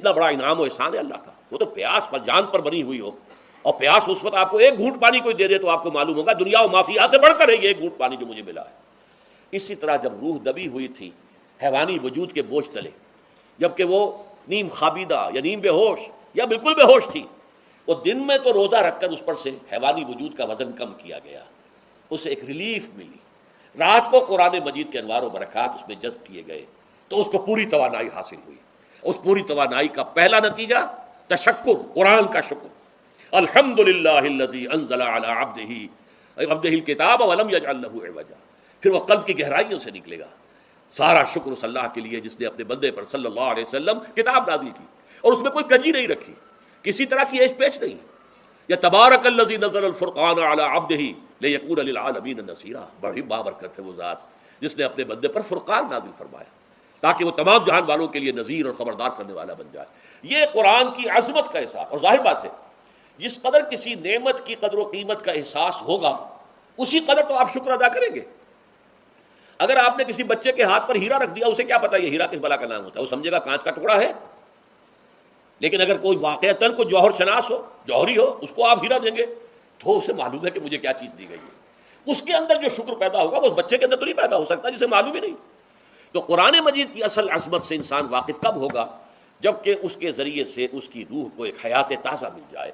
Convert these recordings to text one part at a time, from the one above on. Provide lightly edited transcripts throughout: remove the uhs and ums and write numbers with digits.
اتنا بڑا انعام و احسان ہے اللہ کا. وہ تو پیاس پر جان پر بنی ہوئی ہو, اور پیاس اس وقت آپ کو ایک گھونٹ پانی کوئی دے دے تو آپ کو معلوم ہوگا دنیا و مافیہ سے بڑھ کر ہے یہ ایک گھونٹ پانی جو مجھے ملا ہے. اسی طرح جب روح دبی ہوئی تھی حیوانی وجود کے بوجھ تلے, جبکہ وہ نیم خوابیدہ یا نیم بے ہوش یا بالکل بے ہوش تھی, وہ دن میں تو روزہ رکھ کر اس پر سے حیوانی وجود کا وزن کم کیا گیا, اسے ایک ریلیف ملی. رات کو قرآن مجید کے انوار و برکات اس میں جذب کیے گئے تو اس کو پوری توانائی حاصل ہوئی. اس پوری توانائی کا پہلا نتیجہ تشکر, قرآن کا شکر. الحمدللہ الذی انزل علی عبدہ الکتاب ولم یجعل لہ عوجا. پھر وہ قلب کی گہرائیوں سے نکلے گا. سارا شکر اس اللہ کے لیے جس نے اپنے بندے پر صلی اللہ علیہ وسلم کتاب نازل کی اور اس میں کوئی کجی نہیں رکھی, کسی طرح کی ایش پیچ نہیں. یا تبارک الذی نزل الفرقان علی عبدہ لیکون للعالمین نصیرا. بڑی بابرکت ہے وہ ذات جس نے اپنے بندے پر فرقان نازل فرمایا تاکہ وہ تمام جہان والوں کے لیے نذیر اور خبردار کرنے والا بن جائے. یہ قرآن کی عظمت کا احساس. اور ظاہر بات ہے جس قدر کسی نعمت کی قدر و قیمت کا احساس ہوگا اسی قدر تو آپ شکر ادا کریں گے. اگر آپ نے کسی بچے کے ہاتھ پر ہیرا رکھ دیا, اسے کیا پتا یہ ہیرا کس بلا کا نام ہوتا ہے, وہ سمجھے گا کانچ کا ٹکڑا ہے. لیکن اگر کوئی واقعتاً کوئی جوہر شناس ہو, جوہری ہو, اس کو آپ ہیرا دیں گے تو اسے معلوم ہے کہ مجھے کیا چیز دی گئی ہے. اس کے اندر جو شکر پیدا ہوگا وہ اس بچے کے اندر تو نہیں پیدا ہو سکتا جسے معلوم ہی نہیں. تو قرآن مجید کی اصل عظمت سے انسان واقف کب ہوگا؟ جبکہ اس کے ذریعے سے اس کی روح کو ایک حیات تازہ مل جائے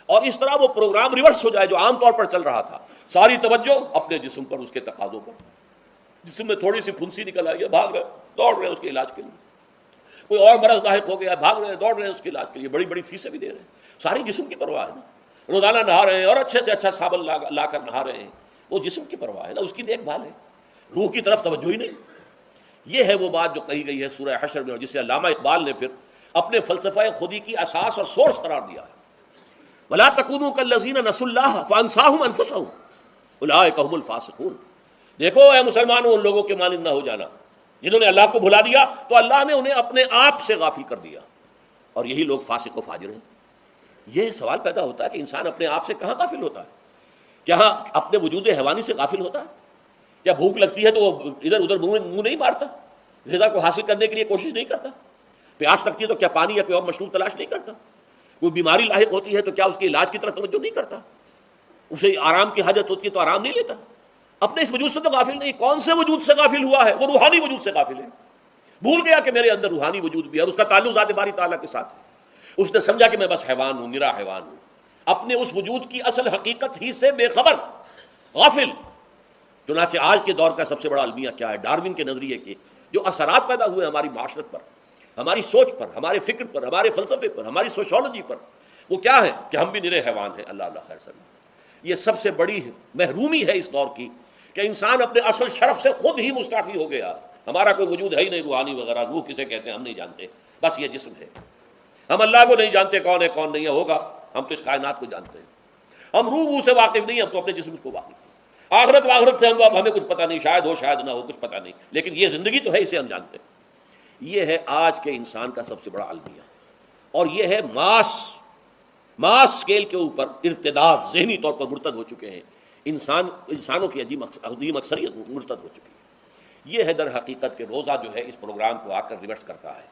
اور اس طرح وہ پروگرام ریورس ہو جائے جو عام طور پر چل رہا تھا. ساری توجہ اپنے جسم پر, اس کے تقاضوں پر. جسم میں تھوڑی سی پھنسی نکل آئی ہے, بھاگ رہے دوڑ رہے ہیں اس کے علاج کے لیے. کوئی اور مرض لاحق ہو گیا, بھاگ رہے ہیں دوڑ رہے ہیں اس کے علاج کے لیے. بڑی بڑی فیسیں بھی دے رہے ہیں. ساری جسم کی پرواہ ہے نا. روزانہ نہا رہے ہیں اور اچھے سے اچھا صابن لا کر نہا رہے ہیں, وہ جسم کی پرواہ ہے نا, اس کی دیکھ بھال ہے. روح کی طرف توجہ ہی نہیں. یہ ہے وہ بات جو کہی گئی ہے سورہ حشر میں, اور جسے علامہ اقبال نے پھر اپنے فلسفہ خودی کی اساس اور سورس قرار دیا ہے. وَلَا تَكُونُوا كَالَّذِينَ نَسُوا اللَّهَ فَأَنسَاهُمْ أَنفُسَهُمْ أُولَٰئِكَ هُمُ الْفَاسِقُونَ. دیکھو اے مسلمانوں, ان لوگوں کے مانند نہ ہو جانا جنہوں نے اللہ کو بھلا دیا تو اللہ نے انہیں اپنے آپ سے غافل کر دیا, اور یہی لوگ فاسق و فاجر ہیں. یہ سوال پیدا ہوتا ہے کہ انسان اپنے آپ سے کہاں غافل ہوتا ہے؟ کیا اپنے وجود حیوانی سے غافل ہوتا ہے؟ کیا بھوک لگتی ہے تو وہ ادھر ادھر منہ نہیں مارتا, غذا کو حاصل کرنے کے لیے کوشش نہیں کرتا؟ پیاس لگتی ہے تو کیا پانی یا کوئی اور مشروب تلاش نہیں کرتا؟ کوئی بیماری لاحق ہوتی ہے تو کیا اس کے علاج کی طرف توجہ نہیں کرتا؟ اسے آرام کی حاجت ہوتی ہے تو آرام نہیں لیتا؟ اپنے اس وجود سے تو غافل نہیں. کون سے وجود سے غافل ہوا ہے؟ وہ روحانی وجود سے غافل ہے. بھول گیا کہ میرے اندر روحانی وجود بھی ہے اور اس کا تعلق ذات باری تعالیٰ کے ساتھ ہے. اس نے سمجھا کہ میں بس حیوان ہوں, نرا حیوان ہوں, اپنے اس وجود کی اصل حقیقت ہی سے بے خبر, غافل. چنانچہ آج کے دور کا سب سے بڑا المیہ کیا ہے؟ ڈاروین کے نظریے کے جو اثرات پیدا ہوئے ہماری معاشرت پر, ہماری سوچ پر, ہمارے فکر پر, ہمارے فلسفے پر, ہماری سوشولوجی پر, وہ کیا ہے کہ ہم بھی نرے حیوان ہیں. اللہ اللہ خیر سلام. یہ سب سے بڑی محرومی ہے اس دور کی کہ انسان اپنے اصل شرف سے خود ہی مستعفی ہو گیا. ہمارا کوئی وجود ہے ہی نہیں روحانی وغیرہ. روح کسے کہتے ہیں ہم نہیں جانتے, بس یہ جسم ہے. ہم اللہ کو نہیں جانتے کون ہے کون نہیں ہے. ہوگا ہم تو اس کائنات کو جانتے ہیں. ہم روح سے واقف نہیں, ہم تو اپنے جسم کو واقف ہیں. آخرت واخرت سے ہمیں کچھ پتہ نہیں, شاید ہو شاید نہ ہو, کچھ پتہ نہیں, لیکن یہ زندگی تو ہے, اسے ہم جانتے ہیں. یہ ہے آج کے انسان کا سب سے بڑا المیہ, اور یہ ہے ماس اسکیل کے اوپر ارتداد. ذہنی طور پر مرتد ہو چکے ہیں انسانوں کی عظیم اکثریت مرتد ہو چکی ہے. یہ ہے در حقیقت کہ روزہ جو ہے اس پروگرام کو آ کر ریورس کرتا ہے.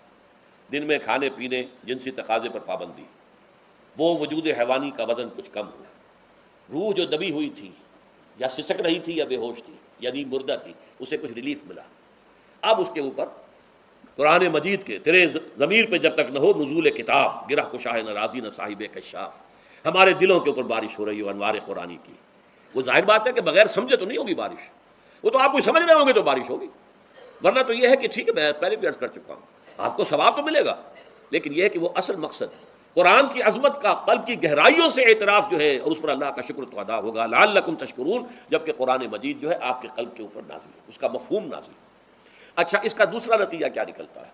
دن میں کھانے پینے, جنسی تقاضے پر پابندی, وہ وجود حیوانی کا وزن کچھ کم ہوا. روح جو دبی ہوئی تھی, یا سسک رہی تھی, یا بے ہوش تھی, یعنی مردہ تھی, اسے کچھ ریلیف ملا. اب اس کے اوپر قرآن مجید کے تیرے ضمیر پہ جب تک نہ ہو نزول کتاب, گرہ کشاہ نہ رازی نہ صاحب کشاف, ہمارے دلوں کے اوپر بارش ہو رہی ہو انوار قرآنی کی. وہ ظاہر بات ہے کہ بغیر سمجھے تو نہیں ہوگی بارش. وہ تو آپ کو سمجھ رہے ہوں گے تو بارش ہوگی, ورنہ تو یہ ہے کہ ٹھیک ہے میں پہلے بھی عرض کر چکا ہوں, آپ کو ثواب تو ملے گا, لیکن یہ ہے کہ وہ اصل مقصد قرآن کی عظمت کا قلب کی گہرائیوں سے اعتراف جو ہے, اور اس پر اللہ کا شکر تو ادا ہوگا. لعلکم تشکرون, جبکہ قرآن مجید جو ہے آپ کے قلب کے اوپر نازل ہے, اس کا مفہوم نازل ہے. اچھا, اس کا دوسرا نتیجہ کیا نکلتا ہے؟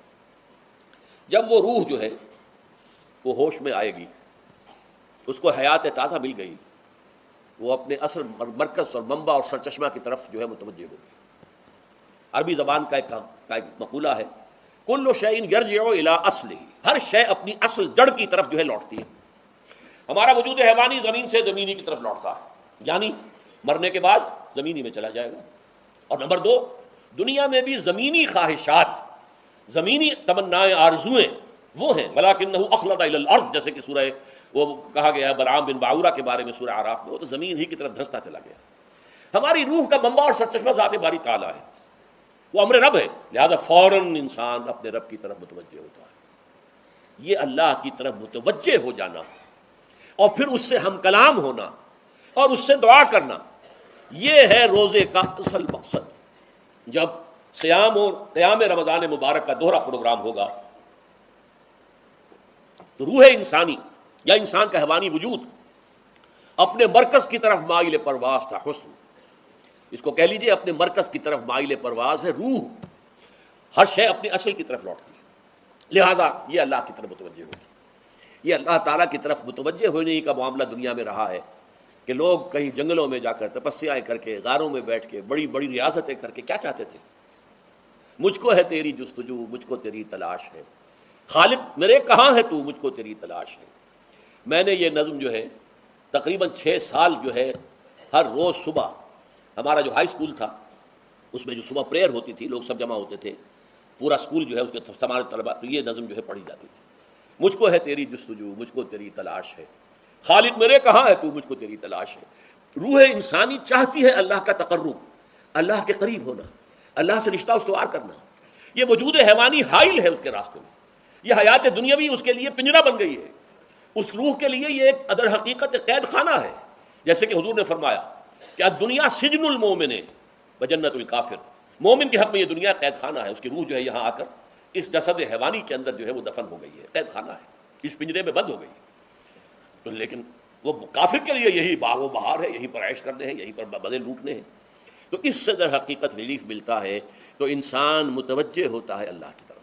جب وہ روح جو ہے وہ ہوش میں آئے گی, اس کو حیات تازہ مل گئی, وہ اپنے اصل مرکز اور منبع اور سرچشمہ کی طرف جو ہے متوجہ ہوگی. عربی زبان کا ایک مقولہ ہے, کل شیء یرجع الی اصلہ, ہر شے اپنی اصل جڑ کی طرف جو ہے لوٹتی ہے. ہمارا وجود حیوانی زمین سے زمینی کی طرف لوٹتا ہے, یعنی مرنے کے بعد زمینی میں چلا جائے گا. اور نمبر دو, دنیا میں بھی زمینی خواہشات, زمینی تمنائیں, آرزوئیں وہ ہیں وَلَٰكِنَّهُ أَخْلَدَ إِلَى الْأَرْضِ، جیسے کہ سورہ وہ کہا گیا ہے بلعام بن باعورہ کے بارے میں سورہ اعراف میں، وہ تو زمین ہی کی طرف دھنستا چلا گیا۔ ہماری روح کا منبع اور سرچشمہ ذات باری تعالیٰ ہے، وہ امر رب ہے، لہذا فوراً انسان اپنے رب کی طرف متوجہ ہوتا ہے۔ یہ اللہ کی طرف متوجہ ہو جانا اور پھر اس سے ہم کلام ہونا اور اس سے دعا کرنا، یہ ہے روزے کا اصل مقصد۔ جب صیام اور قیام رمضان مبارک کا دوہرا پروگرام ہوگا تو روح انسانی یا انسان کا حیوانی وجود اپنے مرکز کی طرف مائل پرواز تھا، حسن، اس کو کہہ لیجئے اپنے مرکز کی طرف مائل پرواز ہے۔ روح ہر شے اپنے اصل کی طرف لوٹتی ہے، لہذا یہ اللہ کی طرف متوجہ ہوگی۔ یہ اللہ تعالیٰ کی طرف متوجہ ہونے کا معاملہ دنیا میں رہا ہے کہ لوگ کہیں جنگلوں میں جا کر تپسیاں کر کے، غاروں میں بیٹھ کے، بڑی بڑی ریاستیں کر کے کیا چاہتے تھے؟ مجھ کو ہے تیری جستجو، مجھ کو تیری تلاش ہے، خالق میرے کہاں ہے تو، مجھ کو تیری تلاش ہے۔ میں نے یہ نظم جو ہے تقریباً 6 سال جو ہے ہر روز صبح، ہمارا جو ہائی اسکول تھا اس میں جو صبح پریئر ہوتی تھی، لوگ سب جمع ہوتے تھے، پورا اسکول جو ہے اس کے ہمارے طلبا، تو یہ نظم جو ہے پڑھی جاتی تھی، مجھ کو ہے تیری جستجو، مجھ کو تیری تلاش ہے، خالق میرے کہاں ہے تو، مجھ کو تیری تلاش ہے۔ روح انسانی چاہتی ہے اللہ کا تقرب، اللہ کے قریب ہونا، اللہ سے رشتہ استوار کرنا۔ یہ وجود حیوانی حائل ہے اس کے راستے میں، یہ حیات دنیاوی اس کے لیے پنجرا بن گئی ہے، اس روح کے لیے یہ ایک ادر حقیقت قید خانہ ہے۔ جیسے کہ حضور نے فرمایا کہ دنیا سجن المومن وجنت الکافر، مومن کے حق میں یہ دنیا قید خانہ ہے، اس کی روح جو ہے یہاں آ کر اس جسد حیوانی کے اندر جو ہے وہ دفن ہو گئی ہے، قید خانہ ہے، اس پنجرے میں بند ہو گئی ہے۔ تو لیکن وہ کافر کے لیے یہی باغ و بہار ہے، یہیں پر عیش کرنے ہیں، یہیں پر مزے لوٹنے ہیں۔ تو اس سے در حقیقت ریلیف ملتا ہے، تو انسان متوجہ ہوتا ہے اللہ کی طرف۔